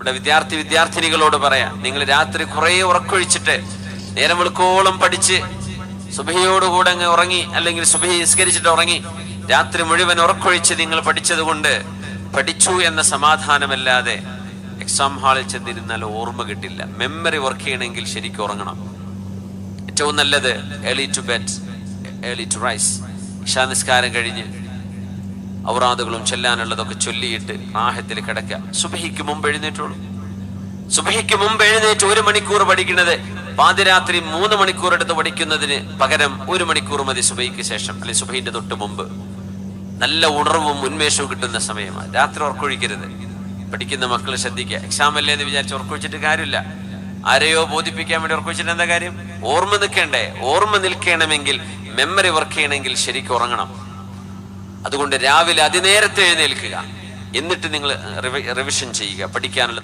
ഇവിടെ വിദ്യാർത്ഥിനികളോട് പറയാം, നിങ്ങൾ രാത്രി കുറെ ഉറക്കൊഴിച്ചിട്ട് നേരം വെളുക്കോളം പഠിച്ച് സുബഹിയോടുകൂടെ അങ്ങ് ഉറങ്ങി, അല്ലെങ്കിൽ സുബഹി നിസ്കരിച്ചിട്ട് ഉറങ്ങി, രാത്രി മുഴുവൻ ഉറക്കൊഴിച്ച് നിങ്ങൾ പഠിച്ചത് കൊണ്ട് പഠിച്ചു എന്ന സമാധാനമല്ലാതെ എക്സാം ഹാളിൽ ചെന്നിരുന്നാൽ ഓർമ്മ കിട്ടില്ല. മെമ്മറി വർക്ക് ചെയ്യണമെങ്കിൽ ശരിക്കും ഉറങ്ങണം. ഏറ്റവും നല്ലത് early to bed early to rise. ഇശാ നിസ്കാരം കഴിഞ്ഞ് ഔറാദുകളും ചൊല്ലാനുള്ളതൊക്കെ ചൊല്ലിയിട്ട് റാഹത്തിൽ കിടക്കുക. സുബഹിക്ക് മുമ്പ് എഴുന്നേറ്റുള്ളൂ. സുബഹിക്ക് മുമ്പ് എഴുന്നേറ്റ് 1 മണിക്കൂർ പഠിക്കുന്നത് പാതിരാത്രി 3 മണിക്കൂർ എടുത്ത് പഠിക്കുന്നതിന് പകരം 1 മണിക്കൂർ മതി സുബഹിക്ക് ശേഷം, അല്ലെങ്കിൽ സുബഹിന്റെ തൊട്ട് മുമ്പ്. നല്ല ഉണർവും ഉന്മേഷവും കിട്ടുന്ന സമയമാണ്. രാത്രി ഉറക്കൊഴിക്കരുത്. പഠിക്കുന്ന മക്കൾ ശ്രദ്ധിക്കുക. എക്സാം അല്ലേ എന്ന് വിചാരിച്ച് ഉറക്കൊഴിച്ചിട്ട് കാര്യമില്ല. ആരെയോ ബോധിപ്പിക്കാൻ വേണ്ടി ഉറക്കൊഴിച്ചിട്ട് എന്താ കാര്യം? ഓർമ്മ നിൽക്കണ്ടേ? ഓർമ്മ നിൽക്കണമെങ്കിൽ, മെമ്മറി വർക്ക് ചെയ്യണമെങ്കിൽ ശരിക്കും ഉറങ്ങണം. അതുകൊണ്ട് രാവിലെ അതിനേരത്തെ എഴുന്നേൽക്കുക. എന്നിട്ട് നിങ്ങൾ റിവിഷൻ ചെയ്യുക. പഠിക്കാനുള്ളത്